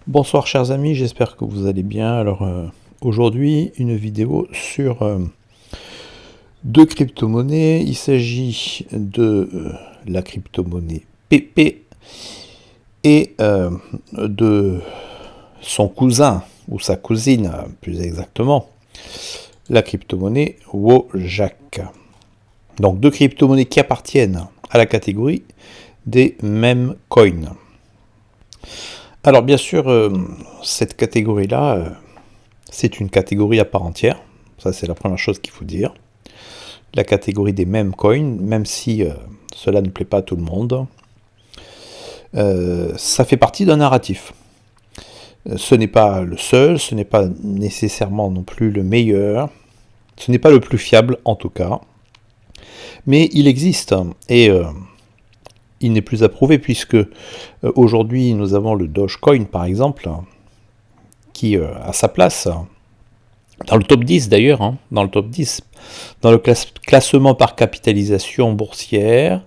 Bonsoir chers amis, j'espère que vous allez bien. Alors aujourd'hui une vidéo sur deux crypto-monnaies. Il s'agit de la crypto-monnaie PP et de son cousin ou sa cousine plus exactement, la crypto-monnaie Wojak. Donc deux crypto-monnaies qui appartiennent à la catégorie des meme coins. Alors bien sûr, cette catégorie-là, c'est une catégorie à part entière. Ça, c'est la première chose qu'il faut dire. La catégorie des meme coins, même si cela ne plaît pas à tout le monde, ça fait partie d'un narratif. Ce n'est pas le seul, ce n'est pas nécessairement non plus le meilleur, ce n'est pas le plus fiable en tout cas, mais il existe et il n'est plus approuvé puisque aujourd'hui nous avons le Dogecoin par exemple qui a sa place dans le top 10 d'ailleurs, dans le top 10, dans le classement par capitalisation boursière,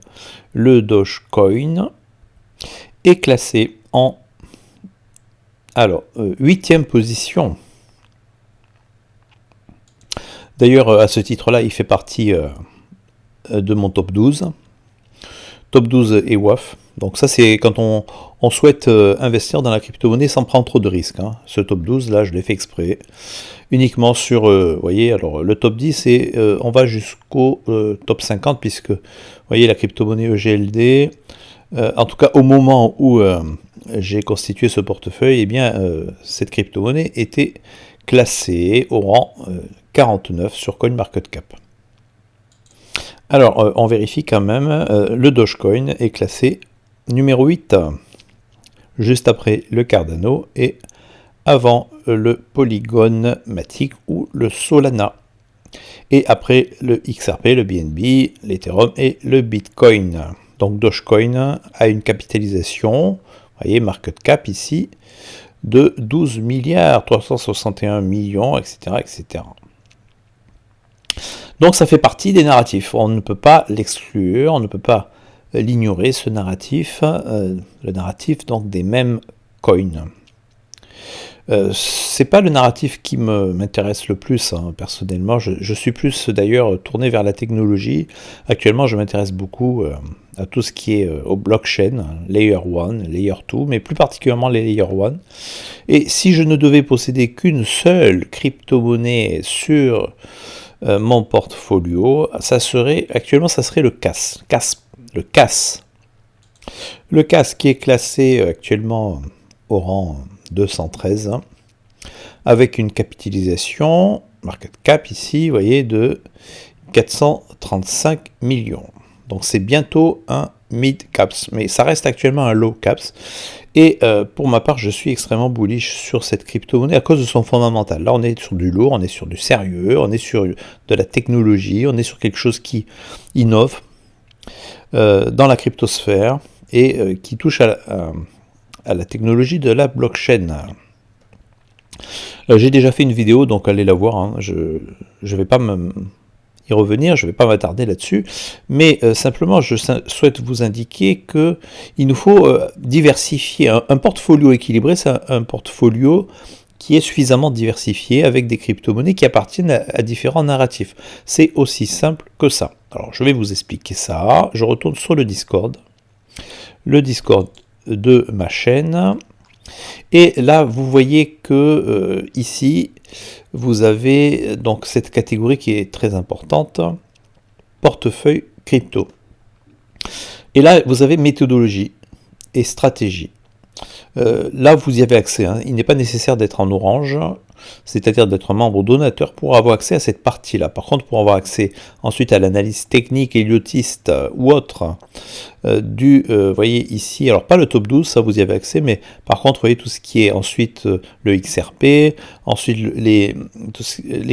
le Dogecoin est classé en 8e position. D'ailleurs à ce titre-là il fait partie de mon top 12. Top 12 et WAF. Donc ça c'est quand on souhaite investir dans la crypto-monnaie sans prendre trop de risques. Ce top 12 là je l'ai fait exprès. Uniquement sur, vous voyez, alors le top 10 et on va jusqu'au top 50 puisque, vous voyez, la crypto-monnaie EGLD, en tout cas au moment où j'ai constitué ce portefeuille, eh bien cette crypto-monnaie était classée au rang 49 sur CoinMarketCap. Alors, on vérifie quand même, le Dogecoin est classé numéro 8, juste après le Cardano et avant le Polygon Matic ou le Solana. Et après le XRP, le BNB, l'Ethereum et le Bitcoin. Donc Dogecoin a une capitalisation, vous voyez, market cap ici, de 12 milliards 361 millions, etc., etc. Donc ça fait partie des narratifs, on ne peut pas l'exclure, on ne peut pas l'ignorer, ce narratif, le narratif donc des meme coins. C'est pas le narratif qui m'intéresse le plus, personnellement, je suis plus d'ailleurs tourné vers la technologie. Actuellement je m'intéresse beaucoup à tout ce qui est au blockchain, layer 1, layer 2, mais plus particulièrement les layer 1. Et si je ne devais posséder qu'une seule crypto-monnaie sur mon portfolio, ça serait le CAS. Le CAS qui est classé actuellement au rang 213 avec une capitalisation market cap ici, vous voyez, de 435 millions. Donc c'est bientôt un mid caps, mais ça reste actuellement un low caps. Et pour ma part, je suis extrêmement bullish sur cette crypto-monnaie à cause de son fondamental. Là, on est sur du lourd, on est sur du sérieux, on est sur de la technologie, on est sur quelque chose qui innove dans la cryptosphère et qui touche à la technologie de la blockchain. J'ai déjà fait une vidéo, donc allez la voir. Je ne vais pas y revenir, je ne vais pas m'attarder là-dessus, mais simplement je souhaite vous indiquer qu'il nous faut diversifier. Un portfolio équilibré, c'est un portfolio qui est suffisamment diversifié avec des crypto-monnaies qui appartiennent à différents narratifs. C'est aussi simple que ça. Alors je vais vous expliquer ça. Je retourne sur le Discord de ma chaîne. Et là, vous voyez que ici, vous avez donc cette catégorie qui est très importante, portefeuille crypto. Et là, vous avez méthodologie et stratégie. Là, vous y avez accès. Il n'est pas nécessaire d'être en orange, c'est-à-dire d'être membre donateur pour avoir accès à cette partie-là. Par contre, pour avoir accès ensuite à l'analyse technique, héliotiste ou autre vous voyez ici, alors pas le top 12, ça vous y avez accès, mais par contre, vous voyez tout ce qui est ensuite le XRP, ensuite les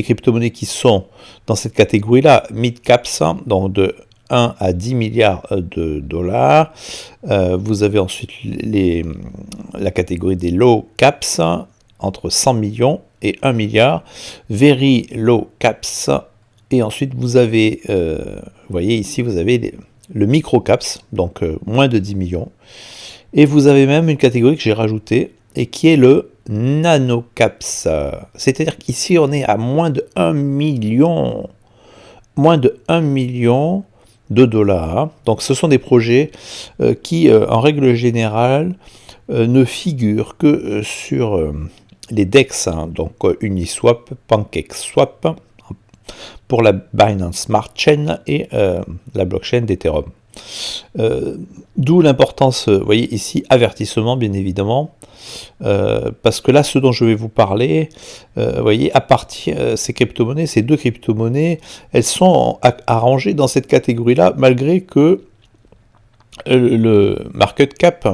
crypto-monnaies qui sont dans cette catégorie-là, mid-caps, donc de 1 à 10 milliards de dollars. Vous avez ensuite la catégorie des low caps, entre 100 millions et 1 milliard, very low caps, et ensuite vous avez, vous voyez ici, vous avez le micro caps, donc moins de 10 millions, et vous avez même une catégorie que j'ai rajoutée, et qui est le NanoCaps. C'est-à-dire qu'ici, on est à moins de 1 million. Moins de 1 million de dollars. Donc ce sont des projets qui, en règle générale, ne figurent que sur les DEX, hein, donc Uniswap, PancakeSwap, pour la Binance Smart Chain et la blockchain d'Ethereum. D'où l'importance, vous voyez ici, avertissement bien évidemment, parce que là, ce dont je vais vous parler, vous voyez, à partir ces crypto-monnaies, ces deux crypto-monnaies, elles sont arrangées dans cette catégorie-là, malgré que le market cap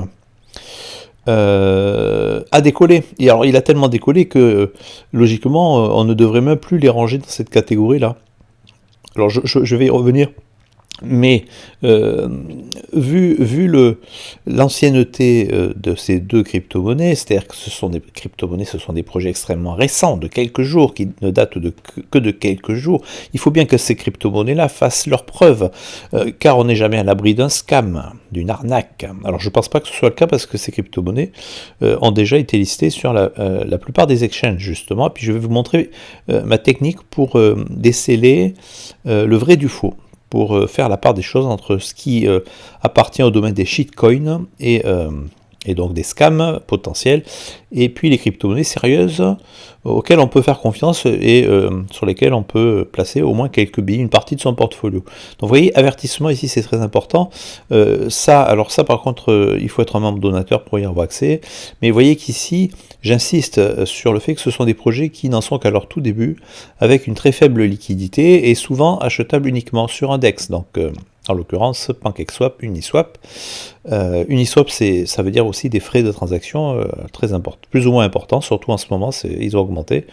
a décollé. Et alors, il a tellement décollé que, logiquement, on ne devrait même plus les ranger dans cette catégorie-là. Alors, je vais y revenir. Mais vu l'ancienneté de ces deux crypto-monnaies, c'est-à-dire que ce sont des crypto-monnaies, ce sont des projets extrêmement récents, de quelques jours, qui ne datent que de quelques jours, il faut bien que ces crypto-monnaies-là fassent leurs preuves, car on n'est jamais à l'abri d'un scam, d'une arnaque. Alors je ne pense pas que ce soit le cas, parce que ces crypto-monnaies ont déjà été listées sur la plupart des exchanges, justement, et puis je vais vous montrer ma technique pour déceler le vrai du faux, pour faire la part des choses entre ce qui appartient au domaine des shitcoins et donc des scams potentiels, et puis les crypto-monnaies sérieuses auxquelles on peut faire confiance et sur lesquelles on peut placer au moins quelques billes, une partie de son portfolio. Donc vous voyez, avertissement ici, c'est très important. Ça par contre, il faut être un membre donateur pour y avoir accès, mais vous voyez qu'ici, j'insiste sur le fait que ce sont des projets qui n'en sont qu'à leur tout début, avec une très faible liquidité et souvent achetables uniquement sur un DEX, donc en l'occurrence PancakeSwap, Uniswap. Uniswap, ça veut dire aussi des frais de transaction très importants, plus ou moins importants, surtout en ce moment, ils ont augmenté.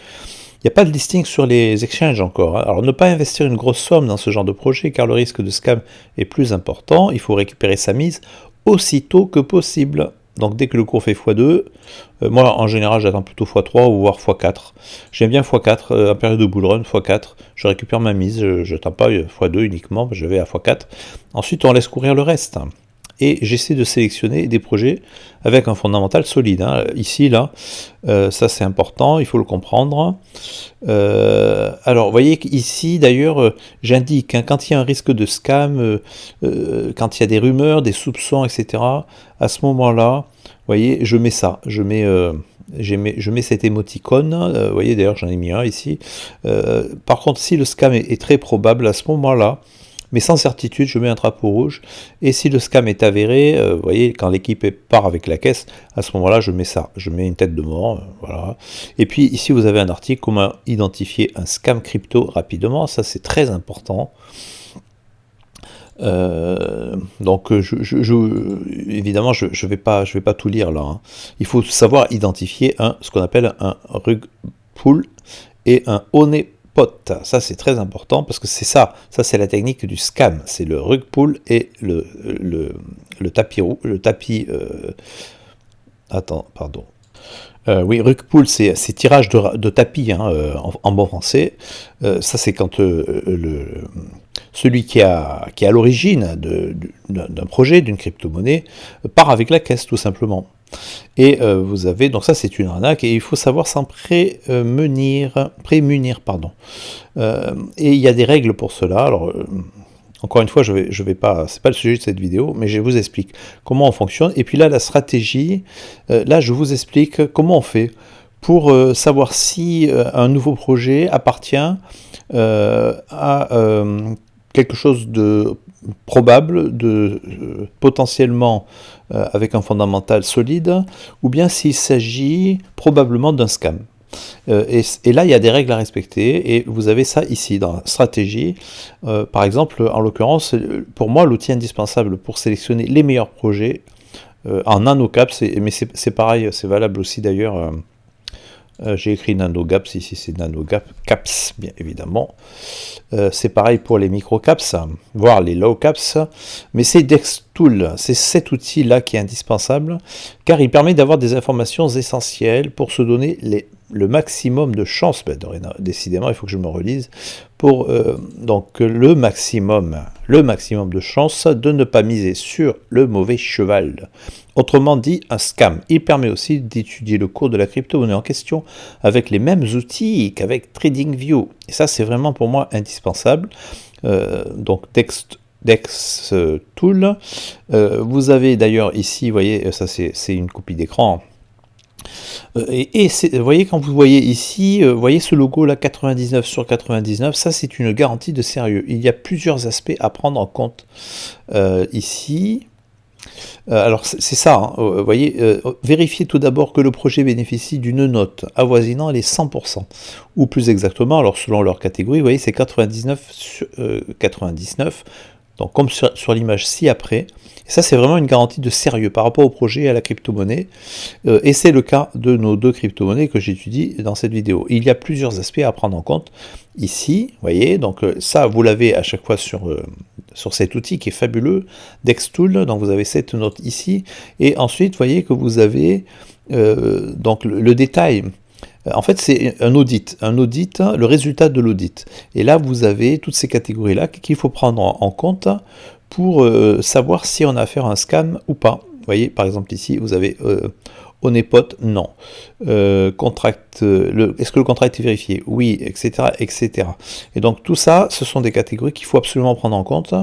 Il n'y a pas de listing sur les exchanges encore, hein. Alors ne pas investir une grosse somme dans ce genre de projet, car le risque de scam est plus important. Il faut récupérer sa mise aussitôt que possible. Donc dès que le cours fait x2, moi en général j'attends plutôt x3 ou voire x4. J'aime bien x4, en période de bull run, x4, je récupère ma mise, je n'attends pas x2 uniquement, je vais à x4. Ensuite on laisse courir le reste. Et j'essaie de sélectionner des projets avec un fondamental solide, hein. Ici, là, ça c'est important, il faut le comprendre. Alors, vous voyez qu'ici, d'ailleurs, j'indique, hein, quand il y a un risque de scam, quand il y a des rumeurs, des soupçons, etc., à ce moment-là, vous voyez, je mets ça, je mets cette émoticône, vous voyez, d'ailleurs, j'en ai mis un ici. Par contre, si le scam est très probable, à ce moment-là, mais sans certitude, je mets un drapeau rouge, et si le scam est avéré, vous voyez, quand l'équipe part avec la caisse, à ce moment-là, je mets ça, je mets une tête de mort, voilà. Et puis ici, vous avez un article, comment identifier un scam crypto rapidement, ça c'est très important. Donc, évidemment, je vais pas tout lire là, hein. Il faut savoir identifier ce qu'on appelle un rug pull et un honeypot. Ça c'est très important parce que c'est ça c'est la technique du scam, c'est le rug pull et le tapis. Attends, pardon. Oui, rug pull, c'est tirage de tapis, hein, en bon français. Ça c'est quand celui qui est à l'origine d'un projet, d'une crypto-monnaie, part avec la caisse tout simplement. Et vous avez, donc ça c'est une arnaque, et il faut savoir s'en prémunir, pardon. Et il y a des règles pour cela. Alors, encore une fois, je vais pas, c'est pas le sujet de cette vidéo, mais je vous explique comment on fonctionne. Et puis là, la stratégie, là je vous explique comment on fait pour savoir si un nouveau projet appartient à quelque chose de probable, potentiellement avec un fondamental solide, ou bien s'il s'agit probablement d'un scam. Et là, il y a des règles à respecter, et vous avez ça ici, dans la stratégie. Par exemple, en l'occurrence, pour moi, l'outil indispensable pour sélectionner les meilleurs projets en nanocaps, mais c'est pareil, c'est valable aussi d'ailleurs. J'ai écrit nanocaps, ici c'est nanocaps, bien évidemment. C'est pareil pour les microcaps, voire les lowcaps, mais c'est DexTool, c'est cet outil-là qui est indispensable, car il permet d'avoir des informations essentielles pour se donner les le maximum de chance, ben, décidément il faut que je me relise, pour donc le maximum de chance de ne pas miser sur le mauvais cheval. Autrement dit, un scam. Il permet aussi d'étudier le cours de la crypto-monnaie en question avec les mêmes outils qu'avec TradingView. Et ça, c'est vraiment pour moi indispensable. Donc, Dex Tool. Vous avez d'ailleurs ici, vous voyez, ça c'est une copie d'écran. Vous voyez, quand vous voyez ici, vous voyez ce logo là, 99 sur 99, ça c'est une garantie de sérieux. Il y a plusieurs aspects à prendre en compte ici. Alors c'est ça, hein, vous voyez, vérifiez tout d'abord que le projet bénéficie d'une note avoisinant les 100%, ou plus exactement, alors selon leur catégorie, vous voyez, c'est 99 sur 99, donc comme sur l'image ci-après. Et ça, c'est vraiment une garantie de sérieux par rapport au projet et à la crypto-monnaie, et c'est le cas de nos deux crypto-monnaies que j'étudie dans cette vidéo. Il y a plusieurs aspects à prendre en compte ici, vous voyez, donc ça, vous l'avez à chaque fois sur cet outil qui est fabuleux, DexTool, donc vous avez cette note ici, et ensuite, vous voyez que vous avez donc le détail. En fait, c'est un audit, le résultat de l'audit. Et là, vous avez toutes ces catégories-là qu'il faut prendre en compte pour savoir si on a affaire à un scam ou pas. Vous voyez, par exemple, ici, vous avez Honeypot, non. Contract, est-ce que le contrat a été vérifié? Oui, etc., etc. Et donc, tout ça, ce sont des catégories qu'il faut absolument prendre en compte.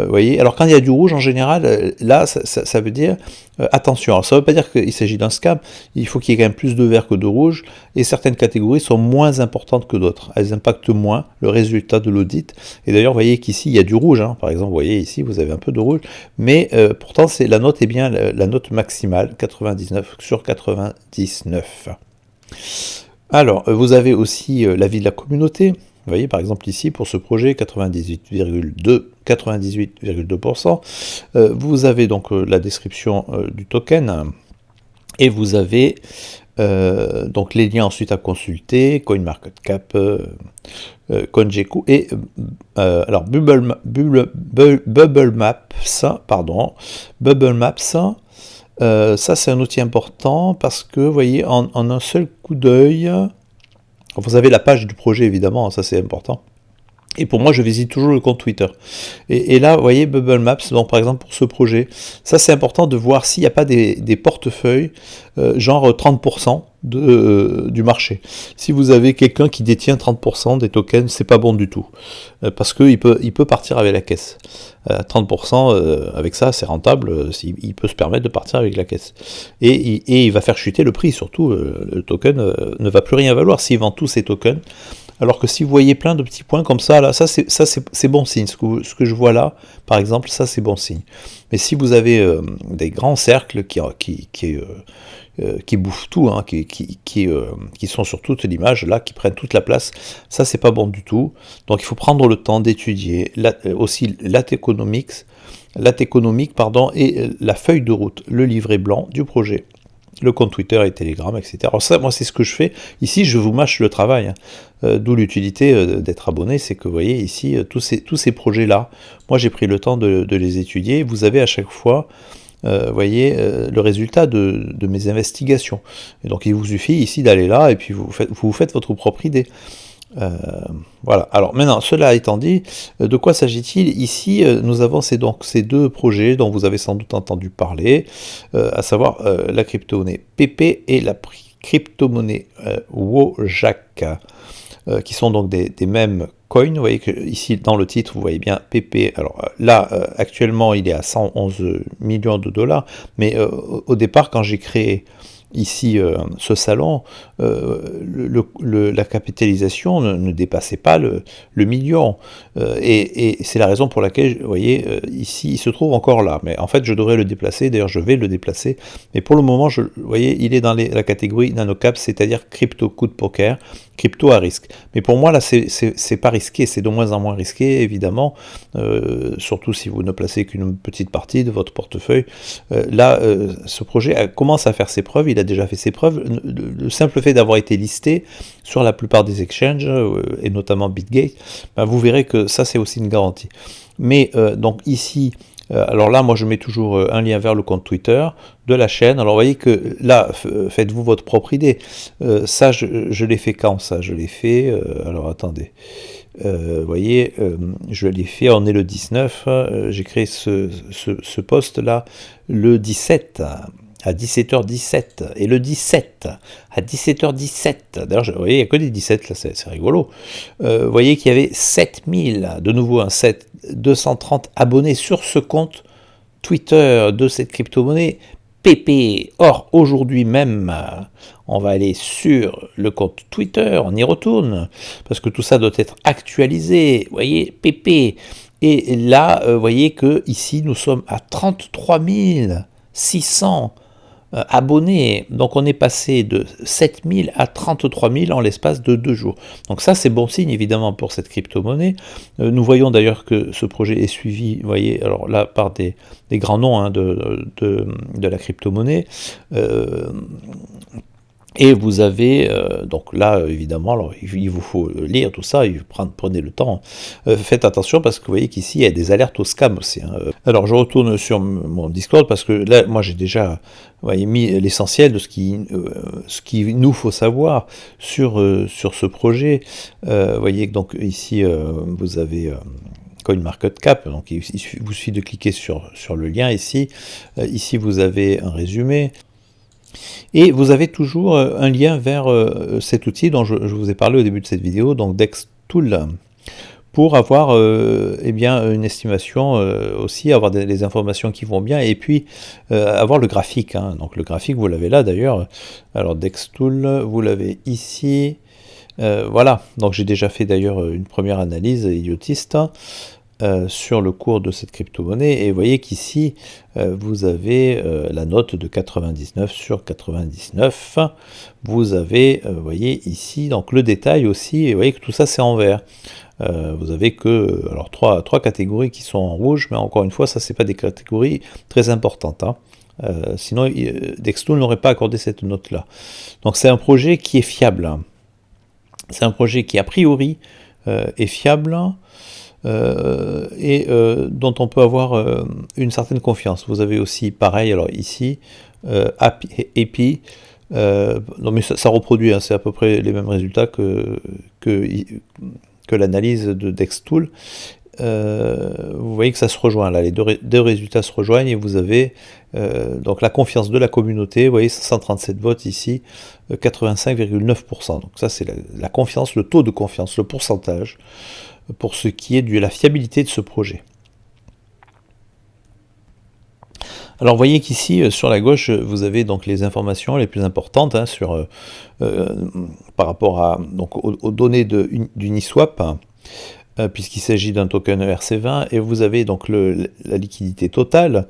Voyez, alors quand il y a du rouge en général, là ça veut dire attention. Alors ça ne veut pas dire qu'il s'agit d'un scam, il faut qu'il y ait quand même plus de vert que de rouge, et certaines catégories sont moins importantes que d'autres, elles impactent moins le résultat de l'audit. Et d'ailleurs, vous voyez qu'ici il y a du rouge, hein. Par exemple, vous voyez ici vous avez un peu de rouge, mais pourtant la note est bien la note maximale, 99 sur 99. Alors, vous avez aussi l'avis de la communauté. Vous voyez, par exemple, ici, pour ce projet, 98,2%. Vous avez donc la description du token, et vous avez donc les liens ensuite à consulter, CoinMarketCap, CoinGecko, et alors Bubble Maps, pardon, Bubble Maps. Ça, c'est un outil important parce que, vous voyez, en un seul coup d'œil, vous avez la page du projet, évidemment, ça c'est important. Et pour moi, je visite toujours le compte Twitter. Et là, vous voyez, Bubble Maps, donc par exemple pour ce projet, ça c'est important de voir s'il n'y a pas des portefeuilles, genre 30% du marché. Si vous avez quelqu'un qui détient 30% des tokens, c'est pas bon du tout. Parce qu'il peut partir avec la caisse. 30% avec ça, c'est rentable, il peut se permettre de partir avec la caisse. Et il va faire chuter le prix, surtout, le token ne va plus rien valoir s'il vend tous ses tokens. Alors que si vous voyez plein de petits points comme ça, là, ça c'est bon signe. Ce que je vois là, par exemple, ça c'est bon signe. Mais si vous avez des grands cercles qui bouffent tout, hein, qui sont sur toute l'image, là, qui prennent toute la place, ça c'est pas bon du tout. Donc il faut prendre le temps d'étudier aussi l'atéconomique, et la feuille de route, le livret blanc du projet, le compte Twitter et Telegram, etc. Alors ça, moi, c'est ce que je fais. Ici, je vous mâche le travail, hein. D'où l'utilité d'être abonné, c'est que vous voyez ici, tous ces projets-là, moi, j'ai pris le temps de les étudier. Vous avez à chaque fois, vous voyez, le résultat de mes investigations. Et donc, il vous suffit ici d'aller là, et puis vous faites votre propre idée. Voilà. Alors maintenant, cela étant dit, de quoi s'agit-il? Ici, nous avons donc ces deux projets dont vous avez sans doute entendu parler, à savoir la crypto-monnaie PP et la crypto-monnaie Wojak, qui sont donc des mêmes coins. Vous voyez que ici dans le titre, vous voyez bien PP. Alors là, actuellement, il est à 111 millions de dollars, mais au départ, quand j'ai créé ici ce salon, la capitalisation ne dépassait pas le million, et c'est la raison pour laquelle, vous voyez, ici il se trouve encore là, mais en fait je devrais le déplacer, d'ailleurs je vais le déplacer, mais pour le moment, vous voyez, il est dans la catégorie NanoCap, c'est-à-dire crypto coup de poker, crypto à risque. Mais pour moi là c'est pas risqué, c'est de moins en moins risqué, évidemment, surtout si vous ne placez qu'une petite partie de votre portefeuille. Là, ce projet commence à faire ses preuves, il a déjà fait ses preuves. Le simple fait d'avoir été listé sur la plupart des exchanges, et notamment BitGate, ben vous verrez que ça c'est aussi une garantie. Mais donc ici, Alors là, moi, je mets toujours un lien vers le compte Twitter de la chaîne. Alors, vous voyez que là, faites-vous votre propre idée. Ça, je l'ai fait quand ça? Je l'ai fait... alors, attendez. Vous voyez, je l'ai fait, on est le 19. J'ai créé ce post-là le 17 à 17h17. Et le 17 à 17h17. D'ailleurs, vous voyez, il n'y a que des 17, là, c'est rigolo. Vous voyez qu'il y avait 7000, de nouveau, 230 abonnés sur ce compte Twitter de cette crypto-monnaie PP. Or, aujourd'hui même, on va aller sur le compte Twitter, on y retourne, parce que tout ça doit être actualisé. Vous voyez, PP. Et là, vous voyez que ici, nous sommes à 33 600 abonnés. Donc, on est passé de 7000 à 33 000 en l'espace de 2 jours. Donc ça, c'est bon signe, évidemment, pour cette crypto-monnaie. Nous voyons d'ailleurs que ce projet est suivi, vous voyez, alors là, par des grands noms hein, de la crypto-monnaie. Et vous avez, donc là, évidemment, alors, il vous faut lire tout ça, prenez le temps. Faites attention parce que vous voyez qu'ici, il y a des alertes au scam aussi. Hein. Alors, je retourne sur mon Discord parce que là, moi, j'ai déjà vous voyez, mis l'essentiel de ce qui nous faut savoir sur ce projet. Vous voyez, donc ici, vous avez... CoinMarketCap, donc il vous suffit de cliquer sur le lien ici. Ici, vous avez un résumé. Et vous avez toujours un lien vers cet outil dont je vous ai parlé au début de cette vidéo, donc DexTool, pour avoir eh bien, une estimation aussi, avoir les informations qui vont bien, et puis avoir le graphique. Hein. Donc le graphique, vous l'avez là d'ailleurs. Alors DexTool, vous l'avez ici. Voilà, donc j'ai déjà fait d'ailleurs une première analyse idiotiste. Sur le cours de cette crypto-monnaie, et vous voyez qu'ici vous avez la note de 99 sur 99. Vous avez, vous voyez ici, donc le détail aussi, et vous voyez que tout ça c'est en vert. Vous avez que alors trois catégories qui sont en rouge, mais encore une fois, ça c'est pas des catégories très importantes. Hein. Sinon, DexTool n'aurait pas accordé cette note-là. Donc c'est un projet qui est fiable. Hein. C'est un projet qui a priori est fiable. Et dont on peut avoir une certaine confiance. Vous avez aussi, pareil, alors ici, API, non mais ça reproduit, hein, c'est à peu près les mêmes résultats que l'analyse de DexTool. Vous voyez que ça se rejoint, là, les deux résultats se rejoignent, et vous avez donc la confiance de la communauté, vous voyez, 137 votes ici, 85,9%. Donc ça, c'est la confiance, le taux de confiance, le pourcentage, pour ce qui est de la fiabilité de ce projet. Alors vous voyez qu'ici, sur la gauche, vous avez donc les informations les plus importantes hein, par rapport à, donc, aux données d'Uniswap, puisqu'il s'agit d'un token ERC20, et vous avez donc la liquidité totale,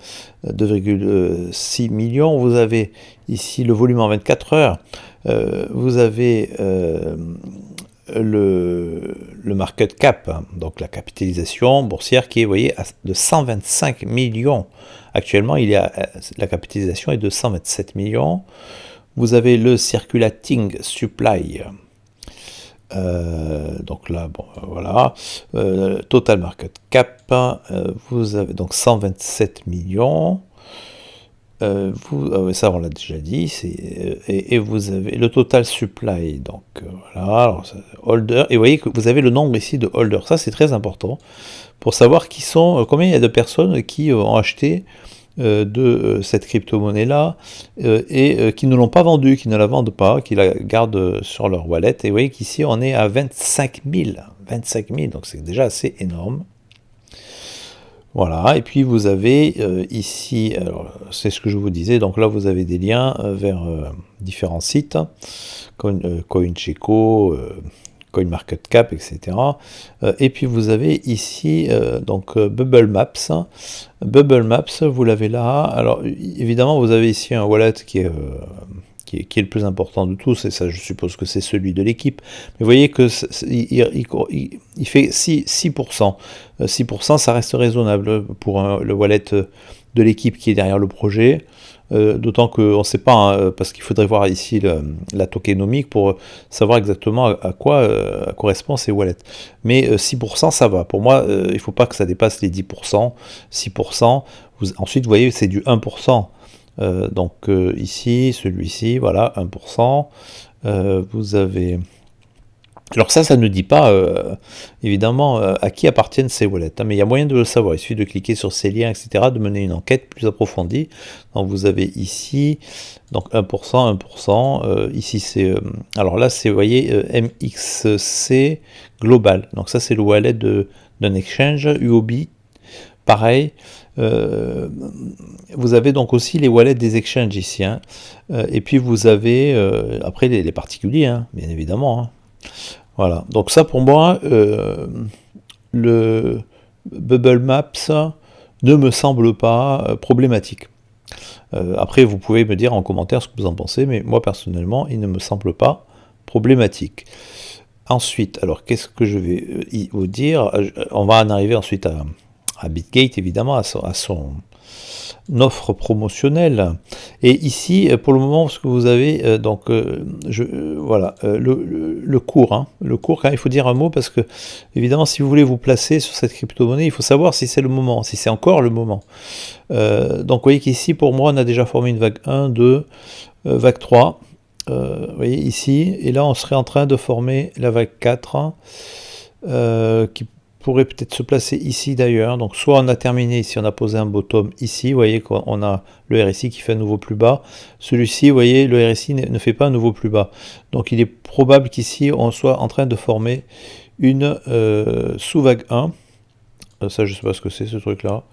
2,6 millions, vous avez ici le volume en 24 heures, vous avez le market cap, hein, donc la capitalisation boursière qui est, vous voyez, de 125 millions. Actuellement, la capitalisation est de 127 millions. Vous avez le circulating supply. Donc là, bon, voilà. Total market cap, vous avez donc 127 millions. Ça on l'a déjà dit, et vous avez le total supply, donc voilà, alors, holder, et vous voyez que vous avez le nombre ici de holders, ça c'est très important, pour savoir combien il y a de personnes qui ont acheté de cette crypto-monnaie là, et qui ne l'ont pas vendue, qui ne la vendent pas, qui la gardent sur leur wallet, et vous voyez qu'ici on est à 25 000, donc c'est déjà assez énorme. Voilà, et puis vous avez ici, c'est ce que je vous disais, donc là vous avez des liens vers différents sites, CoinCheco, CoinMarketCap, etc. Et puis vous avez ici donc Bubble Maps. Bubble Maps, vous l'avez là. Alors évidemment, vous avez ici un wallet qui est le plus important de tous, et ça je suppose que c'est celui de l'équipe. Mais vous voyez que il fait 6%. 6%, ça reste raisonnable pour le wallet de l'équipe qui est derrière le projet. d'autant qu'on ne sait pas, hein, parce qu'il faudrait voir ici la tokenomique pour savoir exactement à quoi correspond ces wallets. Mais 6% ça va. Pour moi, il ne faut pas que ça dépasse les 10%, 6%. Ensuite, vous voyez, c'est du 1%. Donc ici, celui-ci, voilà, 1%. Vous avez... Alors ça ne dit pas, évidemment, à qui appartiennent ces wallets, hein, mais il y a moyen de le savoir. Il suffit de cliquer sur ces liens, etc., de mener une enquête plus approfondie. Donc vous avez ici, donc 1%, 1%, ici c'est... alors là, c'est, vous voyez, MXC Global. Donc ça, c'est le wallet d'un exchange, UOB. Pareil, vous avez donc aussi les wallets des exchanges ici, hein. Et puis vous avez, après, les particuliers, hein, bien évidemment, hein. Voilà, donc ça pour moi, le Bubble Maps ne me semble pas problématique. Après, vous pouvez me dire en commentaire ce que vous en pensez, mais moi personnellement, il ne me semble pas problématique. Ensuite, alors qu'est-ce que je vais vous dire? On va en arriver ensuite à Bitgate, évidemment, à son offre promotionnelle. Et ici, pour le moment, ce que vous avez, donc, voilà, le cours. Hein. Le cours, quand il faut dire un mot, parce que, évidemment, si vous voulez vous placer sur cette crypto-monnaie, il faut savoir si c'est le moment, si c'est encore le moment. Donc, vous voyez qu'ici, pour moi, on a déjà formé une vague 1, 2, vague 3. Vous voyez ici, et là, on serait en train de former la vague 4, qui pourrait peut-être se placer ici d'ailleurs. Donc soit on a terminé ici, on a posé un bottom ici, vous voyez qu'on a le RSI qui fait un nouveau plus bas. Celui-ci, vous voyez, le RSI ne fait pas un nouveau plus bas. Donc il est probable qu'ici on soit en train de former une sous-vague 1. Ça, je ne sais pas ce que c'est ce truc-là.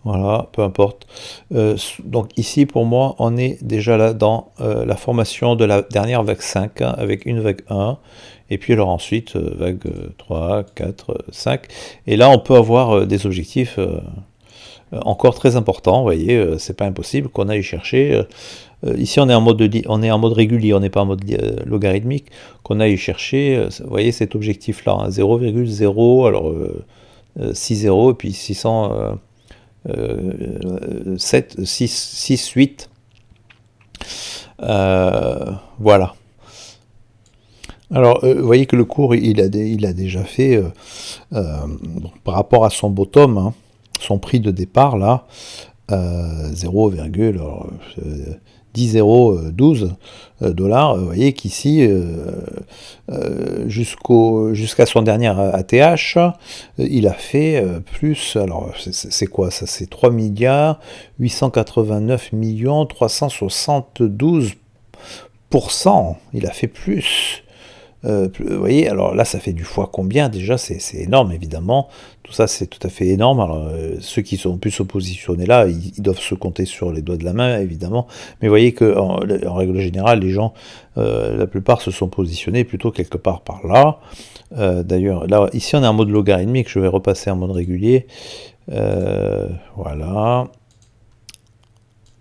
Voilà, peu importe. Donc ici, pour moi, on est déjà là dans la formation de la dernière vague 5, hein, avec une vague 1, et puis alors ensuite, vague 3, 4, 5. Et là, on peut avoir des objectifs encore très importants, vous voyez, c'est pas impossible qu'on aille chercher. Ici, on est en mode régulier, on n'est pas en mode logarithmique, qu'on aille chercher, vous voyez, cet objectif-là, hein, 0,0, alors 6,0, et puis 600... 7, 6, 8. Voilà. Alors, vous voyez que le cours, il a déjà fait, par rapport à son bottom, hein, son prix de départ, là, 10,012 $. Vous voyez qu'ici, jusqu'à son dernier ATH, il a fait plus, alors c'est quoi ça? C'est 3 milliards 889 millions 372%. Il a fait plus. Vous voyez, alors là, ça fait du fois combien déjà, c'est énorme, évidemment. Tout ça, c'est tout à fait énorme. Alors, ceux qui ont pu se positionner là, ils doivent se compter sur les doigts de la main, évidemment. Mais vous voyez qu'en règle générale, les gens, la plupart se sont positionnés plutôt quelque part par là. D'ailleurs, là, ici, on est en mode logarithmique. Je vais repasser en mode régulier. Voilà.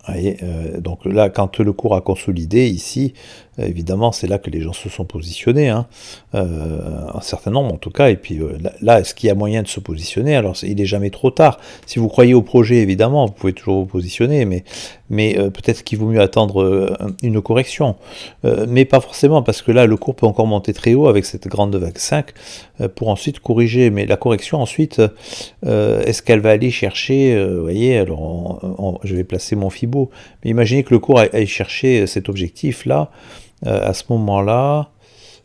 Vous voyez, donc là, quand le cours a consolidé ici, évidemment, c'est là que les gens se sont positionnés, hein, un certain nombre en tout cas, et puis là, est-ce qu'il y a moyen de se positionner? Alors, il n'est jamais trop tard. Si vous croyez au projet, évidemment, vous pouvez toujours vous positionner, mais peut-être qu'il vaut mieux attendre une correction, mais pas forcément, parce que là, le cours peut encore monter très haut avec cette grande vague 5, pour ensuite corriger, mais la correction ensuite, est-ce qu'elle va aller chercher, vous voyez, alors je vais placer mon Fibo, mais imaginez que le cours aille chercher cet objectif-là, à ce moment-là,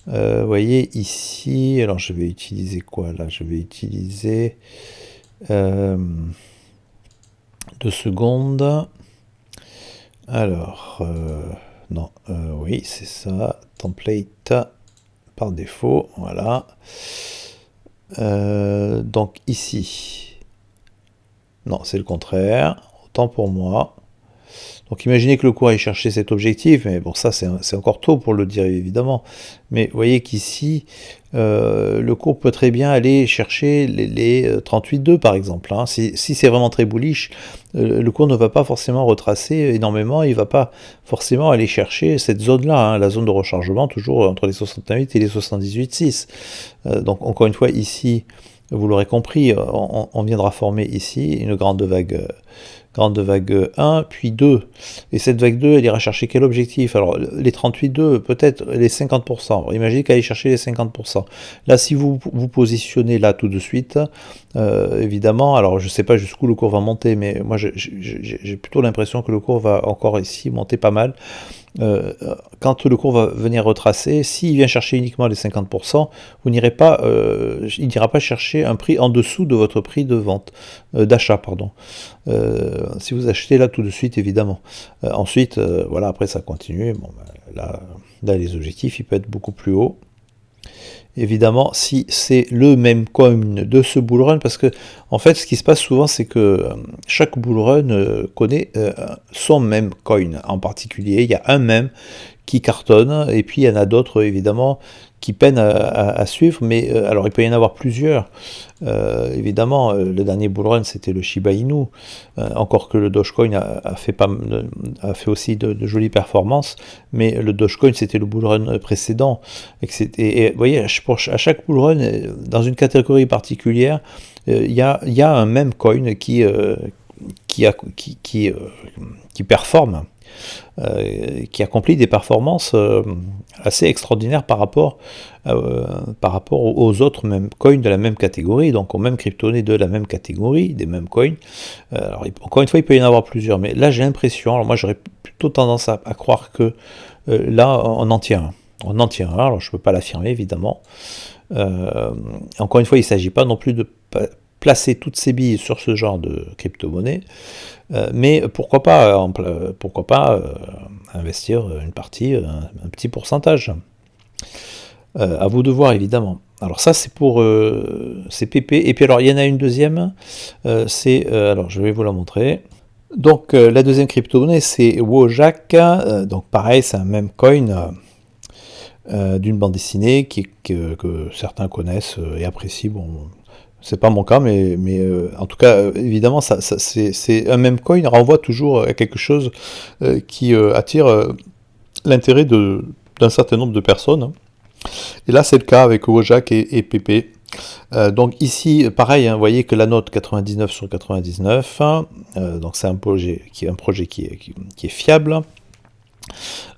vous voyez ici, alors je vais utiliser quoi là? Je vais utiliser 2 secondes. Alors, non, oui, c'est ça, template par défaut, voilà. Donc ici, non, c'est le contraire, autant pour moi. Donc imaginez que le cours aille chercher cet objectif, mais bon, ça c'est encore tôt pour le dire évidemment. Mais vous voyez qu'ici, le cours peut très bien aller chercher les 38,2 par exemple, hein. Si c'est vraiment très bullish, le cours ne va pas forcément retracer énormément, il ne va pas forcément aller chercher cette zone-là, hein, la zone de rechargement, toujours entre les 68 et les 78,6. Donc encore une fois, ici, vous l'aurez compris, on viendra former ici une grande vague grande vague 1, puis 2. Et cette vague 2, elle ira chercher quel objectif? Alors, les 38,2, peut-être les 50%. Alors, imaginez qu'elle aille chercher les 50%. Là, si vous vous positionnez là tout de suite, évidemment, alors je ne sais pas jusqu'où le cours va monter, mais moi j'ai plutôt l'impression que le cours va encore ici monter pas mal. Quand le cours va venir retracer, s'il vient chercher uniquement les 50%, il n'ira pas chercher un prix en dessous de votre prix de vente, d'achat, pardon. Si vous achetez là tout de suite, évidemment. Ensuite, voilà, après ça continue. Bon, là, les objectifs, il peut être beaucoup plus haut. Évidemment, si c'est le même coin de ce bull run, parce que en fait, ce qui se passe souvent, c'est que chaque bull run connaît son même coin en particulier. Il y a un même qui cartonne, et puis il y en a d'autres, évidemment, qui peinent à suivre, mais alors il peut y en avoir plusieurs. Évidemment, le dernier bull run, c'était le Shiba Inu, encore que le Dogecoin a fait aussi de jolies performances, mais le Dogecoin, c'était le bull run précédent. Et vous voyez, à chaque bull run, dans une catégorie particulière, il y a un même coin qui performe. Qui accomplit des performances assez extraordinaires par rapport aux autres mêmes coins de la même catégorie, donc aux mêmes crypto-monnaies de la même catégorie, des mêmes coins. Alors, encore une fois, il peut y en avoir plusieurs, mais là j'ai l'impression, alors moi j'aurais plutôt tendance à croire que là on en tient un. On en tient un, alors je ne peux pas l'affirmer évidemment. Encore une fois, il ne s'agit pas non plus de placer toutes ses billes sur ce genre de crypto-monnaie, mais pourquoi pas investir une partie, un petit pourcentage. À vous de voir évidemment. Alors ça c'est pour c'est PP, et puis alors il y en a une deuxième, alors je vais vous la montrer. Donc la deuxième crypto-monnaie c'est Wojak, donc pareil c'est un même coin d'une bande dessinée que certains connaissent et apprécient. Bon, c'est pas mon cas, mais en tout cas, évidemment, c'est un même coin renvoie toujours à quelque chose qui attire l'intérêt d'un certain nombre de personnes. Et là, c'est le cas avec Wojak et PP. Donc ici, pareil, vous voyez que la note 99 sur 99, donc c'est un projet qui est fiable,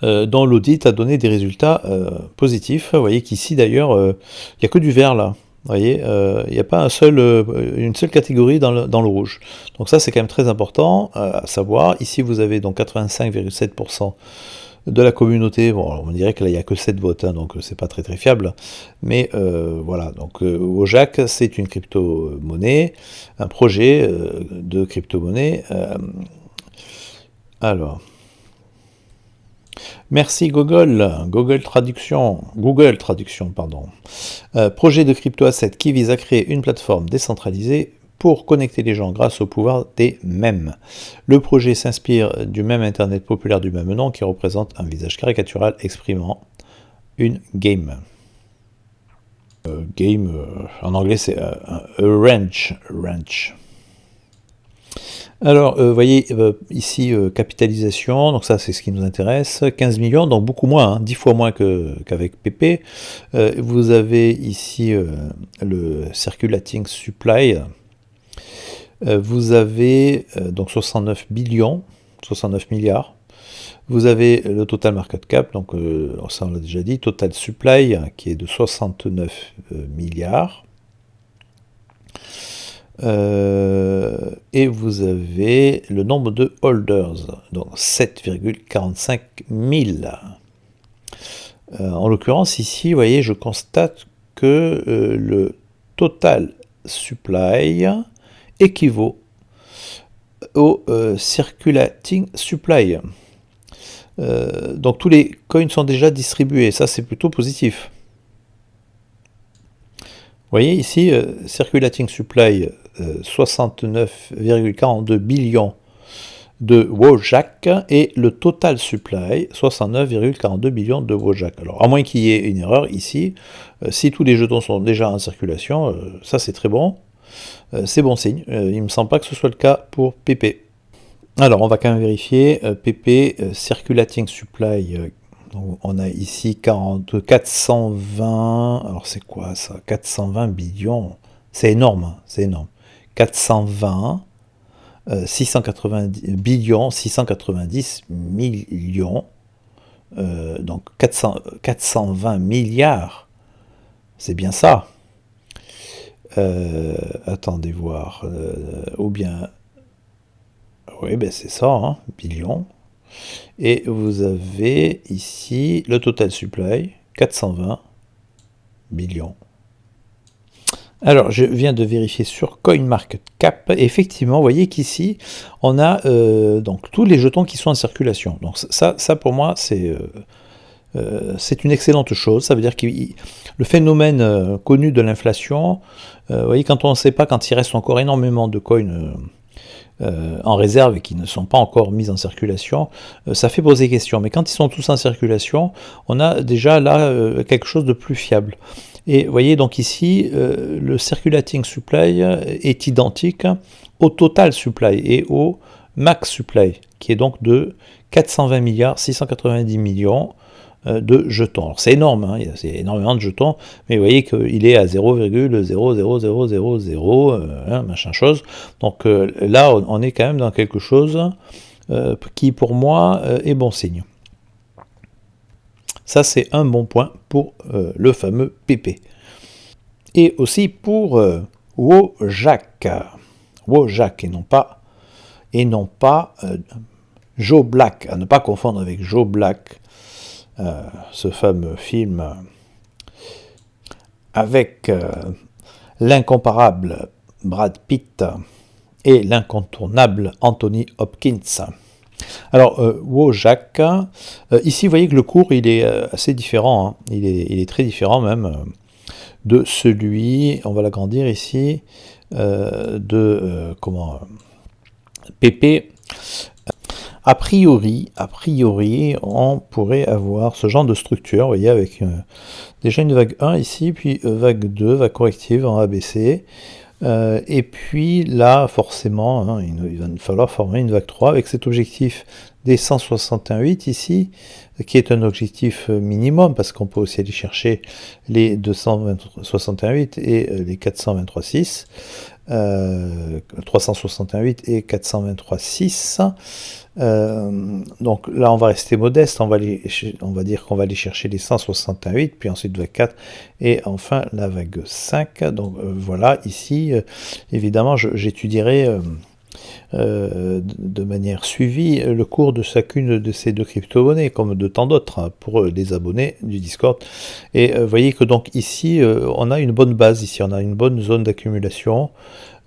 dont l'audit a donné des résultats positifs. Vous voyez qu'ici, d'ailleurs, il n'y a que du vert là. Vous voyez, il n'y a pas une seule catégorie dans le rouge. Donc ça, c'est quand même très important à savoir. Ici, vous avez donc 85,7% de la communauté. Bon, on dirait que là, il n'y a que 7 votes, hein, donc c'est pas très très fiable. Mais voilà, donc Wojak, c'est une crypto-monnaie, un projet de crypto-monnaie. Alors... Merci Google Traduction, pardon. Projet de crypto-asset qui vise à créer une plateforme décentralisée pour connecter les gens grâce au pouvoir des mèmes. Le projet s'inspire du mème internet populaire du même nom qui représente un visage caricatural exprimant une game. En anglais c'est ranch. Alors, vous voyez ici capitalisation, donc ça c'est ce qui nous intéresse, 15 millions, donc beaucoup moins, hein, 10 fois moins qu'avec PP. Vous avez ici le circulating supply, vous avez donc 69 billions, 69 milliards. Vous avez le total market cap, donc ça on l'a déjà dit, total supply qui est de 69 milliards. Et vous avez le nombre de holders, donc 7,45 000. En l'occurrence, ici, vous voyez, je constate que le total supply équivaut au circulating supply. Donc tous les coins sont déjà distribués, ça c'est plutôt positif. Vous voyez ici, circulating supply, 69,42 billions de Wojak, et le total supply, 69,42 billions de Wojak. Alors, à moins qu'il y ait une erreur ici, si tous les jetons sont déjà en circulation, ça c'est très bon, c'est bon signe. Il ne me semble pas que ce soit le cas pour PP. Alors, on va quand même vérifier, PP, circulating supply, on a ici 420, alors c'est quoi ça, 420 billions, c'est énorme, c'est énorme. 420 690 billions, 690 millions, donc 420 milliards, c'est bien ça. Attendez voir, ou bien, oui, ben c'est ça, hein, billions. Et vous avez ici le total supply, 420 billions. Alors, je viens de vérifier sur CoinMarketCap. Effectivement, vous voyez qu'ici, on a donc tous les jetons qui sont en circulation. Donc ça pour moi, c'est une excellente chose. Ça veut dire que le phénomène connu de l'inflation, vous voyez, quand on ne sait pas, quand il reste encore énormément de coins en réserve et qui ne sont pas encore mis en circulation, ça fait poser question. Mais quand ils sont tous en circulation, on a déjà là quelque chose de plus fiable. Et vous voyez donc ici, le circulating supply est identique au total supply et au max supply, qui est donc de 420 milliards 690 millions de jetons. Alors c'est énorme, hein, c'est énormément de jetons, mais vous voyez qu'il est à 0,00000, machin chose. Donc là, on est quand même dans quelque chose qui, pour moi, est bon signe. Ça, c'est un bon point pour le fameux PP. Et aussi pour Wojak. Wojak et non pas Joe Black, à ne pas confondre avec Joe Black, ce fameux film avec l'incomparable Brad Pitt et l'incontournable Anthony Hopkins. Alors, Wojak, ici vous voyez que le cours il est assez différent, hein. Il est très différent même de celui, on va l'agrandir ici, PP. A priori, on pourrait avoir ce genre de structure, vous voyez, avec déjà une vague 1 ici, puis vague 2, vague corrective en ABC. Et puis là, forcément, hein, il va falloir former une vague 3 avec cet objectif des 161,8 ici, qui est un objectif minimum, parce qu'on peut aussi aller chercher les 261,8 et les 423,6. 361,8 et 423,6. Donc là on va rester modeste, on va dire qu'on va aller chercher les 161,8, puis ensuite vague 4 et enfin la vague 5. Donc voilà, ici évidemment j'étudierai de manière suivie le cours de chacune de ces deux crypto-monnaies, comme de tant d'autres, hein, pour les abonnés du Discord. Et vous voyez que donc ici, on a une bonne base, ici on a une bonne zone d'accumulation.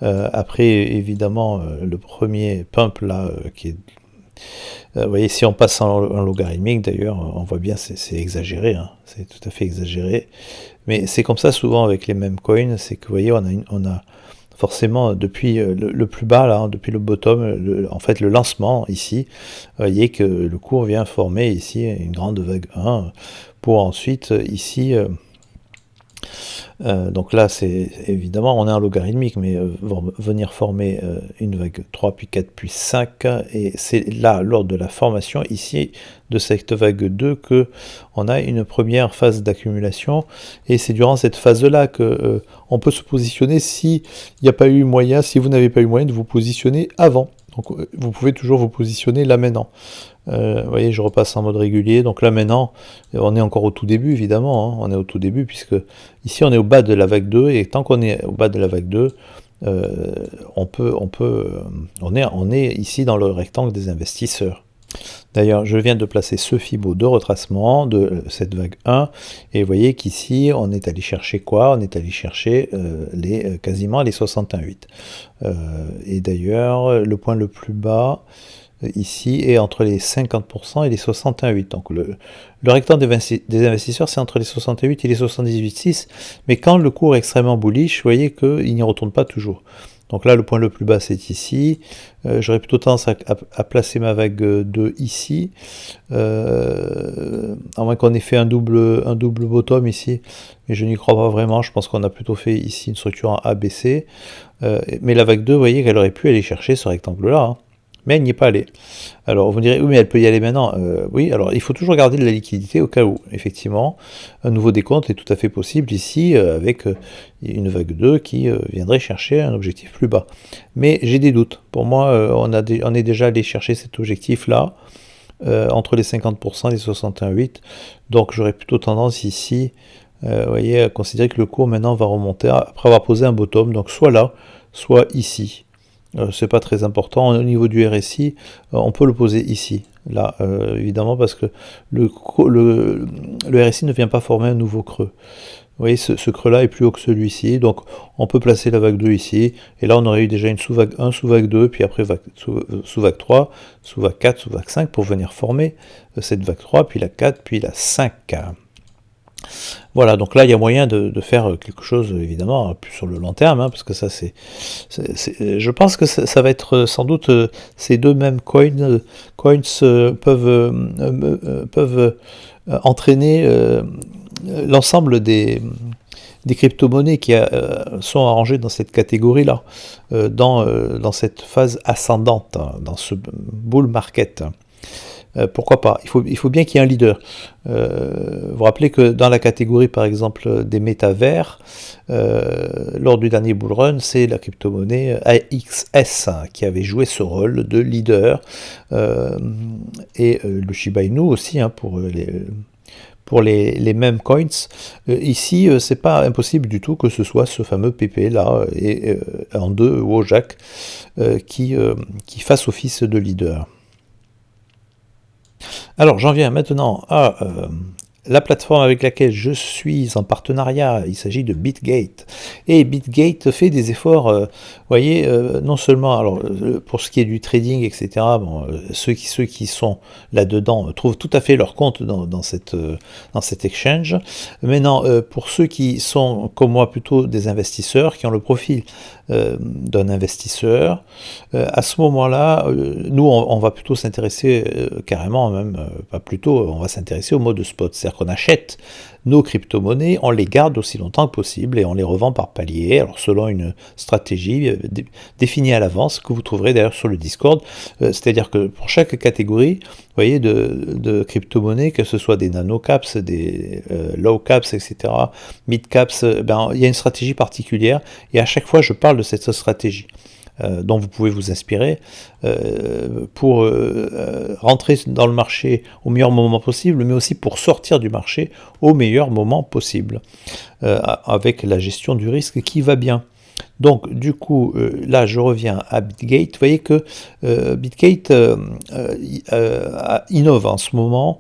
Après, évidemment, le premier pump là, qui est... vous voyez, si on passe en logarithmique, d'ailleurs, on voit bien, c'est exagéré, hein, c'est tout à fait exagéré. Mais c'est comme ça souvent avec les mêmes coins, c'est que vous voyez, on a forcément depuis le plus bas, là, depuis le bottom, en fait le lancement ici, vous voyez que le cours vient former ici une grande vague 1, pour ensuite ici... donc là, c'est évidemment, on est en logarithmique, mais venir former une vague 3, puis 4, puis 5, et c'est là, lors de la formation, ici, de cette vague 2, que on a une première phase d'accumulation, et c'est durant cette phase-là que on peut se positionner si il n'y a pas eu moyen, si vous n'avez pas eu moyen de vous positionner avant. Donc vous pouvez toujours vous positionner là maintenant. Vous voyez, je repasse en mode régulier. Donc là maintenant, on est encore au tout début, évidemment. Hein, on est au tout début, puisque ici on est au bas de la vague 2, et tant qu'on est au bas de la vague 2, on est ici dans le rectangle des investisseurs. D'ailleurs, je viens de placer ce Fibo de retracement de cette vague 1, et vous voyez qu'ici, on est allé chercher quoi? On est allé chercher quasiment les 61,8. Et d'ailleurs, le point le plus bas, ici, est entre les 50% et les 61,8. Donc le rectangle des investisseurs, c'est entre les 68 et les 78,6, mais quand le cours est extrêmement bullish, vous voyez qu'il n'y retourne pas toujours. Donc là, le point le plus bas, c'est ici. J'aurais plutôt tendance à placer ma vague 2 ici, à moins qu'on ait fait un double bottom ici, mais je n'y crois pas vraiment. Je pense qu'on a plutôt fait ici une structure en ABC. Mais la vague 2, vous voyez qu'elle aurait pu aller chercher ce rectangle-là, hein. Mais elle n'y est pas allée. Alors vous me direz, oui, mais elle peut y aller maintenant. Oui, alors il faut toujours garder de la liquidité au cas où, effectivement, un nouveau décompte est tout à fait possible ici, avec une vague 2 qui viendrait chercher un objectif plus bas. Mais j'ai des doutes. Pour moi, on est déjà allé chercher cet objectif-là, entre les 50% et les 61,8. Donc j'aurais plutôt tendance ici, vous voyez, à considérer que le cours maintenant va remonter après avoir posé un bottom, donc soit là, soit ici. C'est pas très important. Au niveau du RSI, on peut le poser ici, là, évidemment, parce que le RSI ne vient pas former un nouveau creux. Vous voyez, ce creux-là est plus haut que celui-ci, donc on peut placer la vague 2 ici, et là on aurait eu déjà une sous-vague 1, sous-vague 2, puis après sous-vague 3, sous-vague 4, sous-vague 5, pour venir former cette vague 3, puis la 4, puis la 5. Voilà, donc là il y a moyen de faire quelque chose, évidemment, plus sur le long terme, hein, parce que ça je pense que ça va être sans doute ces deux mêmes coins peuvent entraîner l'ensemble des crypto-monnaies qui sont arrangées dans cette catégorie-là, dans cette phase ascendante, hein, dans ce bull market. Pourquoi pas? Il faut bien qu'il y ait un leader. Vous vous rappelez que dans la catégorie, par exemple, des métavers, lors du dernier bull run, c'est la crypto-monnaie AXS qui avait joué ce rôle de leader, et le Shiba Inu aussi, hein, pour les mêmes coins. Ici, c'est pas impossible du tout que ce soit ce fameux PP là, et en deux, Wojak, qui fasse office de leader. Alors j'en viens maintenant à la plateforme avec laquelle je suis en partenariat. Il s'agit de BitGate. Et BitGate fait des efforts, vous voyez, non seulement alors, pour ce qui est du trading, etc., bon, ceux qui sont là-dedans trouvent tout à fait leur compte dans cet exchange. Maintenant, pour ceux qui sont, comme moi, plutôt des investisseurs, qui ont le profil d'un investisseur, à ce moment-là, nous, on va plutôt s'intéresser carrément, même pas plutôt, on va s'intéresser au mode spot. C'est-à-dire qu'on achète nos crypto-monnaies, on les garde aussi longtemps que possible et on les revend par palier, alors selon une stratégie définie à l'avance, que vous trouverez d'ailleurs sur le Discord. C'est-à-dire que pour chaque catégorie, vous voyez, de crypto-monnaies, que ce soit des nano-caps, des low-caps, etc., mid-caps, il y a une stratégie particulière et à chaque fois je parle de cette stratégie dont vous pouvez vous inspirer pour rentrer dans le marché au meilleur moment possible, mais aussi pour sortir du marché au meilleur moment possible, avec la gestion du risque qui va bien. Donc du coup, là je reviens à BitGate. Vous voyez que BitGate innove en ce moment.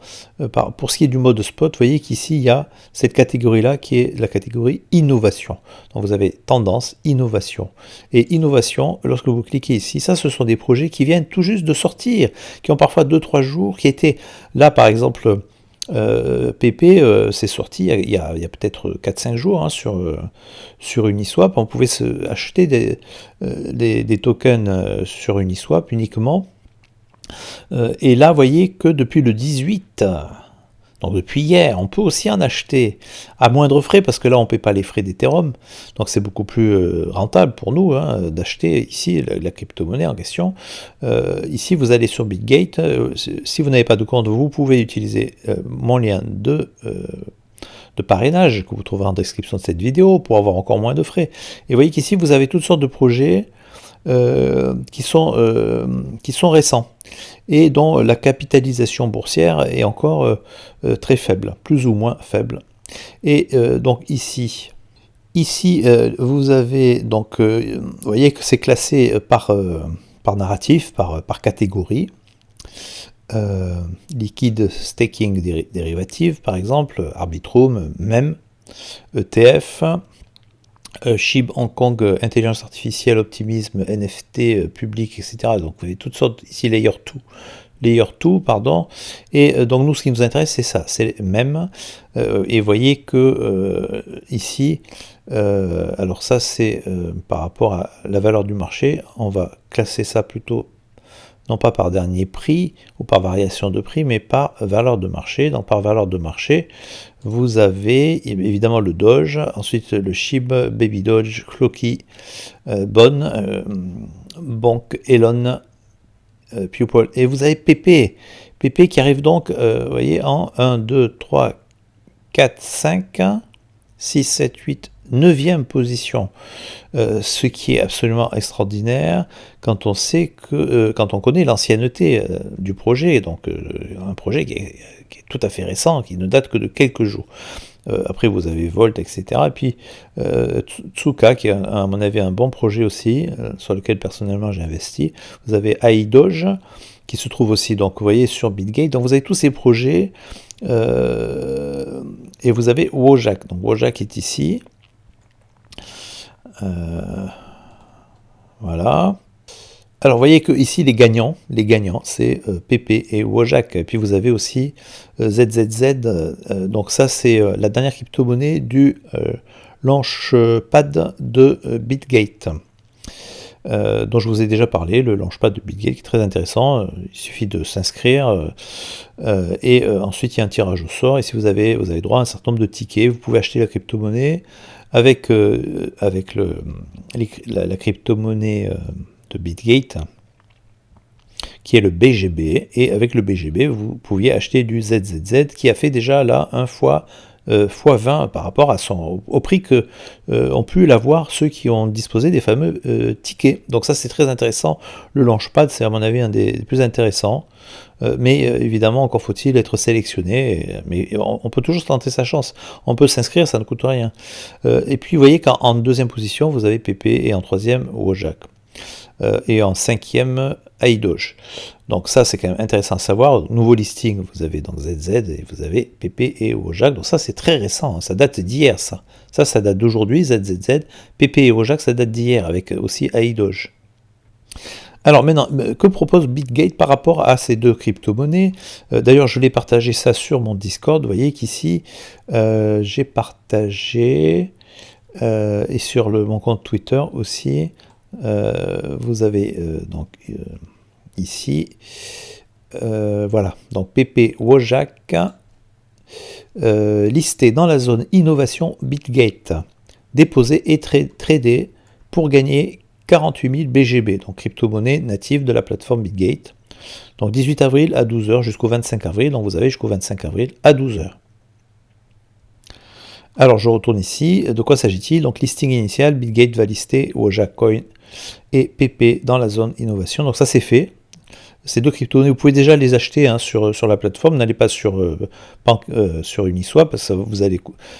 Pour ce qui est du mode spot, vous voyez qu'ici il y a cette catégorie-là qui est la catégorie innovation. Donc vous avez tendance, innovation. Et innovation, lorsque vous cliquez ici, ça ce sont des projets qui viennent tout juste de sortir, qui ont parfois 2-3 jours, qui étaient là par exemple... PP, c'est sorti il y a peut-être 4-5 jours, hein, sur Uniswap. On pouvait acheter des tokens sur Uniswap uniquement. Et là, vous voyez que depuis le 18, donc depuis hier, on peut aussi en acheter à moindre frais, parce que là on ne paie pas les frais d'Ethereum, donc c'est beaucoup plus rentable pour nous, hein, d'acheter ici la crypto-monnaie en question. Ici vous allez sur BitGate, si vous n'avez pas de compte, vous pouvez utiliser mon lien de parrainage que vous trouverez en description de cette vidéo pour avoir encore moins de frais. Et vous voyez qu'ici vous avez toutes sortes de projets qui sont récents et dont la capitalisation boursière est encore très faible, plus ou moins faible. Et donc ici vous avez donc, vous voyez que c'est classé par narratif, par catégorie. Liquide staking dérivative par exemple, Arbitrum, MEM, ETF, SHIB Hong Kong, intelligence artificielle, optimisme, NFT, public, etc. Donc vous avez toutes sortes, ici Layer 2, pardon, et donc nous ce qui nous intéresse c'est ça, c'est MEM, et vous voyez que ici, alors ça c'est par rapport à la valeur du marché, on va classer ça plutôt non pas par dernier prix ou par variation de prix, mais par valeur de marché. Donc par valeur de marché, vous avez évidemment le Doge, ensuite le SHIB, Baby Doge, Clocky, Bon, Bank, Elon, Pupil. Et vous avez PP. PP qui arrive donc, vous voyez, en 1, 2, 3, 4, 5, 6, 7, 8, 9e position. Ce qui est absolument extraordinaire quand on sait que, quand on connaît l'ancienneté du projet, donc un projet qui est tout à fait récent, qui ne date que de quelques jours. Après vous avez Volt, etc. Et puis Tsuka, qui est à mon avis un bon projet aussi, sur lequel personnellement j'ai investi. Vous avez iDoge, qui se trouve aussi, donc vous voyez, sur Bitgate. Donc vous avez tous ces projets, et vous avez Wojak. Donc Wojak est ici. Voilà. Alors, vous voyez que ici les gagnants, c'est PP et Wojak. Et puis vous avez aussi ZZZ. Donc ça, c'est la dernière crypto-monnaie du launchpad de Bitgate, dont je vous ai déjà parlé, le launchpad de Bitgate qui est très intéressant. Il suffit de s'inscrire et ensuite il y a un tirage au sort. Et si vous avez droit à un certain nombre de tickets, vous pouvez acheter la crypto-monnaie avec la crypto-monnaie de Bitgate, qui est le BGB, et avec le BGB, vous pouviez acheter du ZZZ, qui a fait déjà là 1 fois x20 par rapport à au prix que ont pu l'avoir ceux qui ont disposé des fameux tickets. Donc ça c'est très intéressant. Le launchpad, c'est à mon avis un des plus intéressants. Mais évidemment, encore faut-il être sélectionné, mais on peut toujours tenter sa chance, on peut s'inscrire, ça ne coûte rien. Et puis vous voyez qu'en 2e position, vous avez PP, et en 3e, Wojak, et en 5e, iDoge. Donc ça, c'est quand même intéressant à savoir. Nouveau listing, vous avez donc ZZ, et vous avez PP et Wojak, donc ça c'est très récent, hein. Ça date d'hier, ça date d'aujourd'hui, ZZZ, PP et Wojak, ça date d'hier, avec aussi iDoge. Alors maintenant, que propose Bitgate par rapport à ces deux crypto-monnaies? D'ailleurs, je l'ai partagé ça sur mon Discord. Vous voyez qu'ici, j'ai partagé, et sur mon compte Twitter aussi, vous avez donc ici, voilà, donc PP Wojak, listé dans la zone innovation Bitgate, déposé et tradé pour gagner 48 000 BGB, donc crypto-monnaie native de la plateforme Bitgate. Donc 18 avril à 12h jusqu'au 25 avril, donc vous avez jusqu'au 25 avril à 12h. Alors je retourne ici, de quoi s'agit-il? Donc listing initial, Bitgate va lister Wojak Coin et PP dans la zone innovation, donc ça c'est fait. Ces deux crypto-monnaies, vous pouvez déjà les acheter sur la plateforme, n'allez pas sur Uniswap, parce que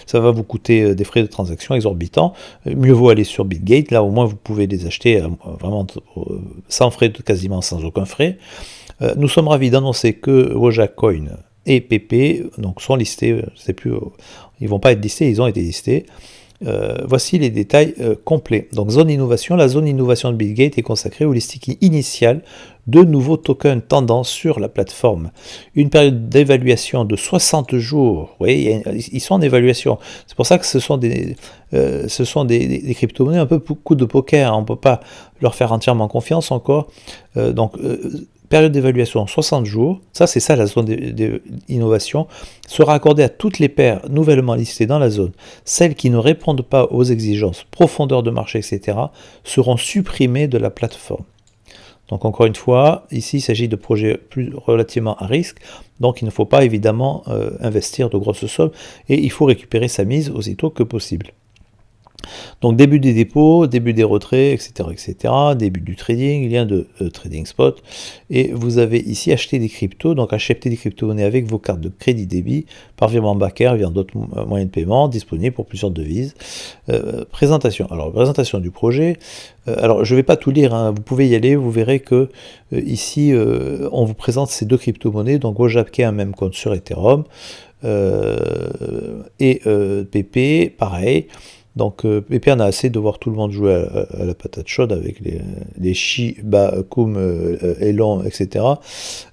ça va vous coûter des frais de transaction exorbitants. Mieux vaut aller sur Bitgate, là au moins vous pouvez les acheter vraiment sans frais, quasiment sans aucun frais. Nous sommes ravis d'annoncer que Wojak Coin et PP donc, sont listés, ils ne vont pas être listés, ils ont été listés. Voici les détails complets. Donc zone innovation, la zone innovation de Bitgate est consacrée au listing initial de nouveaux tokens tendance sur la plateforme. Une période d'évaluation de 60 jours. Oui, ils sont en évaluation. C'est pour ça que ce sont des crypto-monnaies un peu coup de poker. On ne peut pas leur faire entièrement confiance encore. Période d'évaluation 60 jours, ça c'est ça la zone d'innovation, sera accordée à toutes les paires nouvellement listées dans la zone. Celles qui ne répondent pas aux exigences, profondeur de marché, etc., seront supprimées de la plateforme. Donc encore une fois, ici il s'agit de projets relativement à risque, donc il ne faut pas évidemment investir de grosses sommes, et il faut récupérer sa mise aussitôt que possible. Donc début des dépôts, début des retraits, etc., début du trading, lien de trading spot, et vous avez ici acheté des cryptos, donc acheter des crypto-monnaies avec vos cartes de crédit débit, par virement bancaire, via d'autres moyens de paiement, disponibles pour plusieurs devises. Présentation, alors présentation du projet, alors je ne vais pas tout lire, hein. Vous pouvez y aller, vous verrez que ici on vous présente ces deux crypto-monnaies, donc Wojak qui a un même compte sur Ethereum, et PP, pareil. Donc PP en a assez de voir tout le monde jouer à la patate chaude avec les Shiba, Kum, Elon, etc.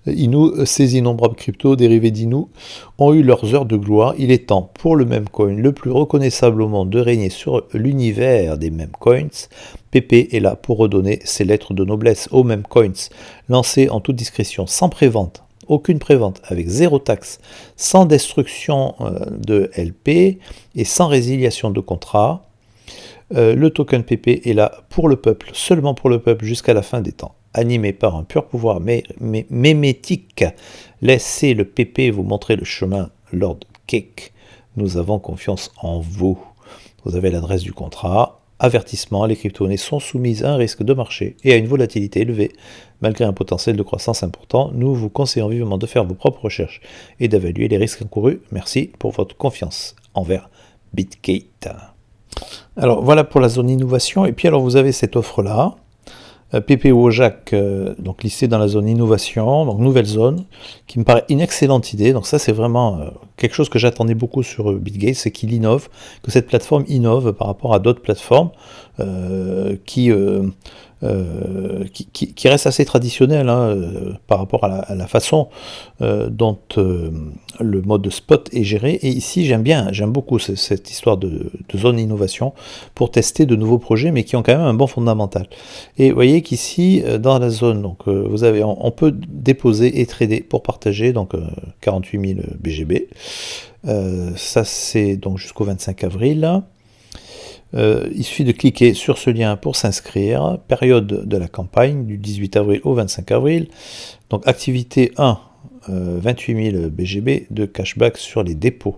Inu, ces innombrables cryptos dérivés d'Inu ont eu leurs heures de gloire. Il est temps pour le meme coin le plus reconnaissable au monde de régner sur l'univers des meme coins. PP est là pour redonner ses lettres de noblesse aux meme coins, lancés en toute discrétion, sans prévente. Aucune prévente, avec 0 taxe, sans destruction de LP et sans résiliation de contrat. Le token PP est là pour le peuple, seulement pour le peuple jusqu'à la fin des temps. animé par un pur pouvoir mémétique. Laissez le PP vous montrer le chemin, Lord Cake. Nous avons confiance en vous. Vous avez l'adresse du contrat. Avertissement, les crypto-monnaies sont soumises à un risque de marché et à une volatilité élevée. Malgré un potentiel de croissance important, nous vous conseillons vivement de faire vos propres recherches et d'évaluer les risques encourus. Merci pour votre confiance envers Bitgate. Alors voilà pour la zone innovation. Et puis alors vous avez cette offre-là. PP Wojak, donc listé dans la zone innovation, donc nouvelle zone, qui me paraît une excellente idée. Donc ça c'est vraiment quelque chose que j'attendais beaucoup sur Bitgate, c'est qu'il innove, que cette plateforme innove par rapport à d'autres plateformes qui reste assez traditionnel par rapport à la façon dont le mode spot est géré. Et ici, j'aime beaucoup cette histoire de zone innovation pour tester de nouveaux projets, mais qui ont quand même un bon fondamental. Et vous voyez qu'ici, dans la zone, donc, vous avez, on peut déposer et trader pour partager, donc 48 000 BGB. Ça, c'est donc jusqu'au 25 avril. Il suffit de cliquer sur ce lien pour s'inscrire. Période de la campagne du 18 avril au 25 avril. Donc activité 1, 28 000 BGB de cashback sur les dépôts.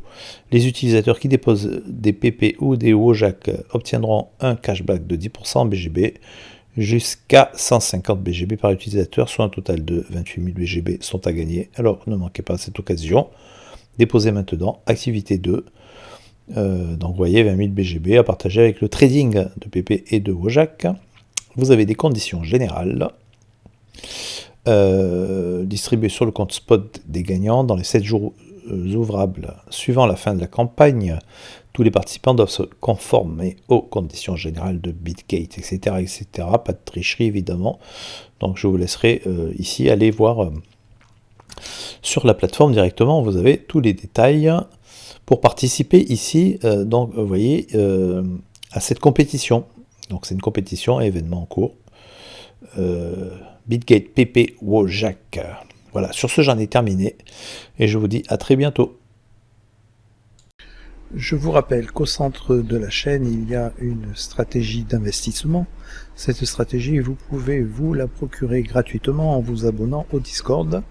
Les utilisateurs qui déposent des PP ou des Wojak obtiendront un cashback de 10% BGB jusqu'à 150 BGB par utilisateur, soit un total de 28 000 BGB sont à gagner. Alors ne manquez pas cette occasion. Déposez maintenant. Activité 2. Donc vous voyez 20 000 BGB à partager avec le trading de PP et de Wojak. Vous avez des conditions générales distribuées sur le compte spot des gagnants dans les 7 jours ouvrables suivant la fin de la campagne. Tous les participants doivent se conformer aux conditions générales de Bitgate, etc. etc. Pas de tricherie évidemment. Donc je vous laisserai ici aller voir sur la plateforme directement. Vous avez tous les détails. Pour participer ici, donc vous voyez, à cette compétition. Donc c'est une compétition, événement en cours. Bitgate PP Wojak. Voilà, sur ce j'en ai terminé. Et je vous dis à très bientôt. Je vous rappelle qu'au centre de la chaîne, il y a une stratégie d'investissement. Cette stratégie, vous pouvez vous la procurer gratuitement en vous abonnant au Discord,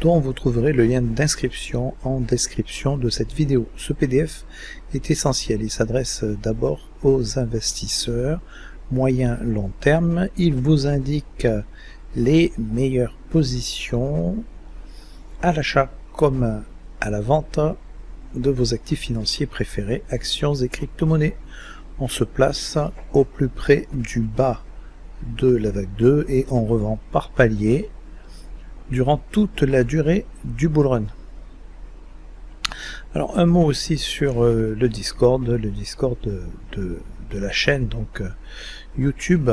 dont vous trouverez le lien d'inscription en description de cette vidéo. Ce PDF est essentiel, il s'adresse d'abord aux investisseurs moyen-long terme. Il vous indique les meilleures positions à l'achat comme à la vente de vos actifs financiers préférés, actions et crypto-monnaies. On se place au plus près du bas de la vague 2 et on revend par palier durant toute la durée du bull run. Alors un mot aussi sur le Discord de la chaîne, donc YouTube,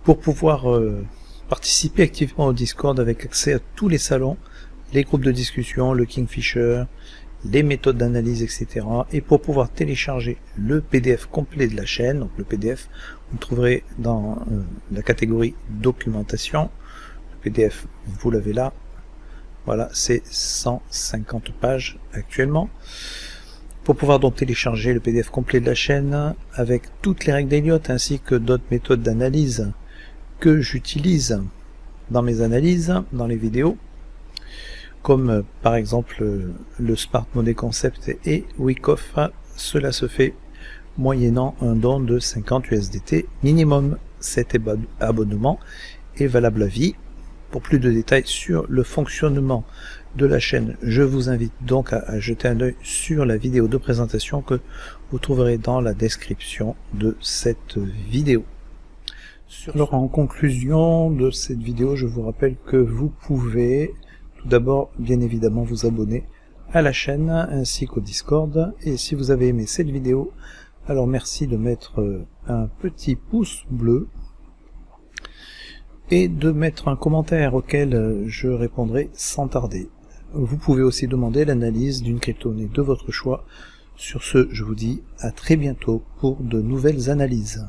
pour pouvoir participer activement au Discord avec accès à tous les salons, les groupes de discussion, le Kingfisher, les méthodes d'analyse, etc. Et pour pouvoir télécharger le PDF complet de la chaîne, donc le PDF, vous le trouverez dans la catégorie documentation. PDF, vous l'avez là, voilà, c'est 150 pages actuellement. Pour pouvoir donc télécharger le PDF complet de la chaîne avec toutes les règles d'Elliott ainsi que d'autres méthodes d'analyse que j'utilise dans mes analyses, dans les vidéos, comme par exemple le Smart Money Concept et Wyckoff, cela se fait moyennant un don de 50 USDT minimum. Cet abonnement est valable à vie. Pour plus de détails sur le fonctionnement de la chaîne, je vous invite donc à jeter un œil sur la vidéo de présentation que vous trouverez dans la description de cette vidéo. Alors en conclusion de cette vidéo, je vous rappelle que vous pouvez tout d'abord bien évidemment vous abonner à la chaîne ainsi qu'au Discord. Et si vous avez aimé cette vidéo, alors merci de mettre un petit pouce bleu et de mettre un commentaire auquel je répondrai sans tarder. Vous pouvez aussi demander l'analyse d'une crypto-monnaie de votre choix. Sur ce, je vous dis à très bientôt pour de nouvelles analyses.